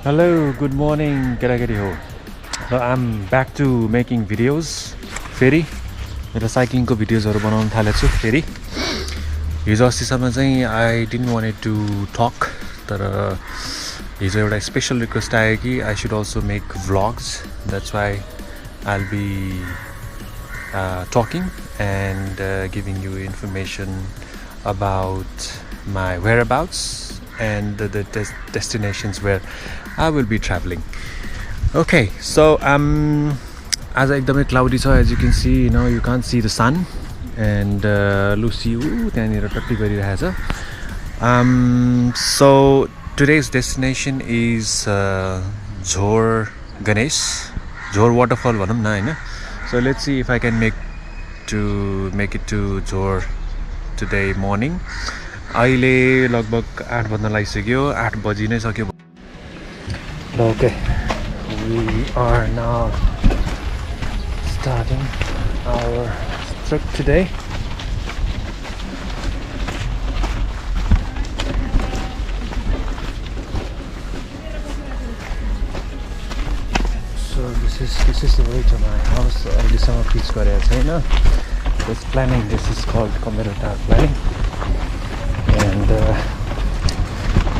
Hello, good morning, Keragari ho. So I'm back to making videos. Ferry, मेरो साइक्लिङको भिडियोजहरु बनाउन थालेछु फेरि. हिजो अस्तिसम्म चाहिँ I didn't wanted to talk, तर हिजो एउटा स्पेशल रिक्वेस्ट आयो कि I should also make vlogs. That's why I'll be talking and giving you information about my whereabouts and the destinations where I will be traveling. Okay, so as एकदमै cloudy छ, as you can see, you can't see the sun, and Lucy त्यहाँनिर टट्टी गरिरहेछ. So today's destination is Jhor Waterfall भनौँ न हैन. So let's see if I can make it to Jhor today morning. अहिले लगभग 8 बज्न लागिसक्यो, 8 बजी नै सक्यो. Okay, we are now starting our trip today. So this is the way to my house. अहिलेसम्म फिक्स गरेको छैन. This planning, this is called commuter planning. And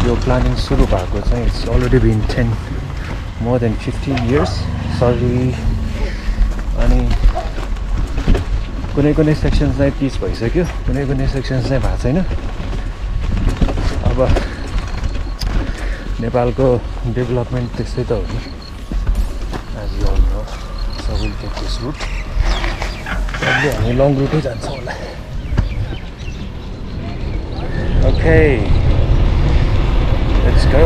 your planning सुरु भएको चाहिँ it's already been more than 15 years. Sorry. अनि कुनै sections चाहिँ 30 भइसक्यो, कुनै सेक्सन्स चाहिँ भएको छैन. अब नेपालको डेभलपमेन्ट त्यस्तै त हो नि, as you all know. So we'll take this route. अहिले हामी लङ रुटै जान्छौँ होला. Okay, let's go.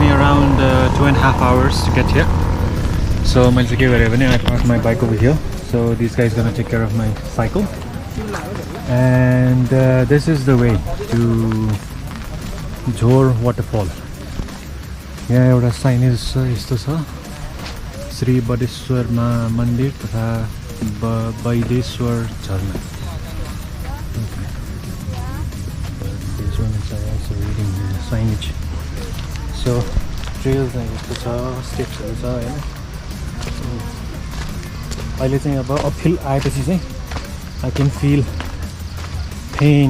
me around 2.5 hours to get here. So I parked my bike over here. So this guy is gonna take care of my cycle. And this is the way to Jhor Waterfall. यहाँ एउटा signage छ यस्तो छ श्री बडेश्वर मन्दिर तथा वैदेश्वर झरना. This one is also reading the signage. So trails यस्तो छ स्टेप्सहरू छ हैन. अहिले चाहिँ अब अपहिल आएपछि चाहिँ I can feel pain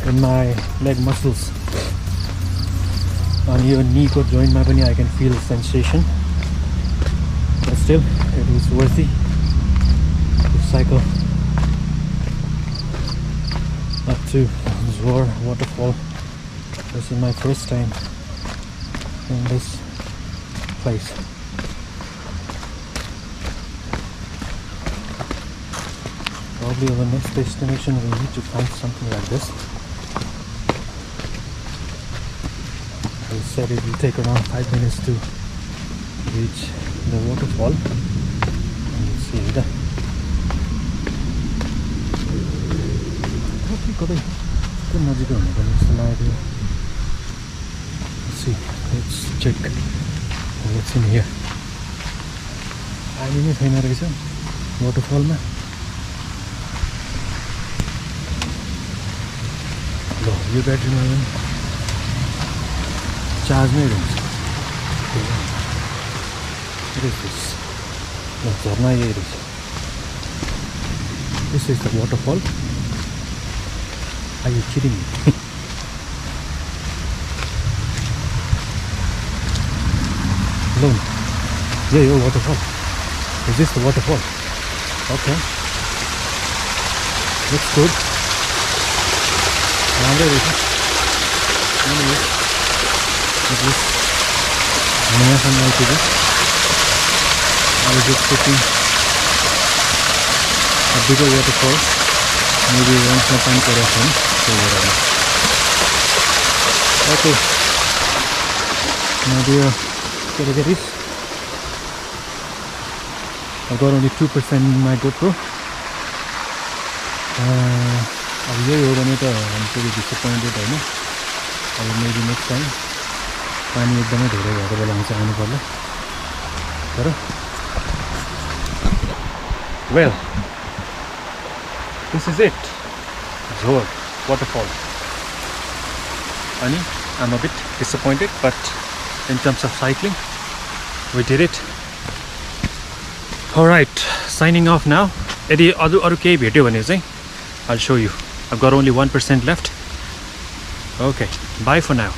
in my leg muscles. On your knee ko joint ma pani I can feel sensation, but still it is worthy to cycle up to Jhor Waterfall. This is my first time in this place. Probably our next destination we need to find something like this. They said it will take around 5 minutes to reach the waterfall. And you see that. Let's see. Let's check what's in here. I'm in the waterfall. यो ब्याट्रीमा पनि charge नै रहन्छ. झर्ना यही रहेछ. This is the waterfall. Are you kidding me? Alone. Yeah, your waterfall. Is this the waterfall? Okay. Looks good. Anyways, at least I have some light to this. I was expecting a bigger waterfall. Maybe once my time for a fun. So whatever. Okay. Now dear categories. I got only 2% in my GoPro. अब यही हो भने त हामी फेरि disappointed होइन. अब maybe next time पानी एकदमै धेरै भएको बेलामा चाहिँ आउनु पर्ला. तर well, this is it, Jhor Waterfall. Ani, I'm a bit disappointed, but in terms of cycling, we did it. Alright, signing off now. यदि अरू केही भेट्यो भने चाहिँ I'll show you. I've got only 1% left. Okay, bye for now.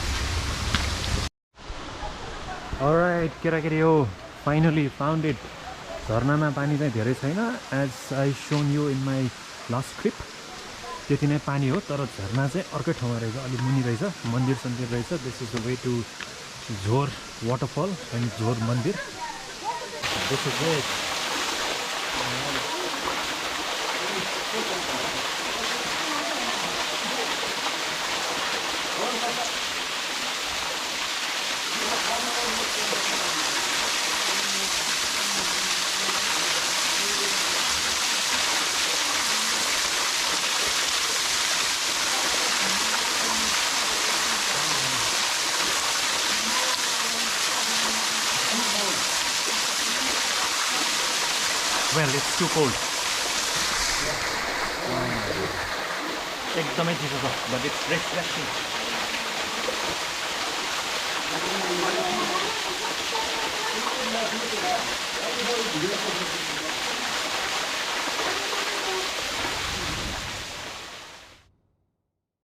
Alright, केटाकेटी हो, finally found it. झरनामा पानी चाहिँ धेरै छैन, as I shown you in my last clip. त्यति नै पानी हो, तर झरना चाहिँ अर्कै ठाउँमा रहेछ, अलि मुनि रहेछ, मन्दिर सन्दिर रहेछ. This is the way to Jhor Waterfall and Jhor Mandir. This is it. Well, it's too cold. एकदमै चिसो छ, but it's refreshing.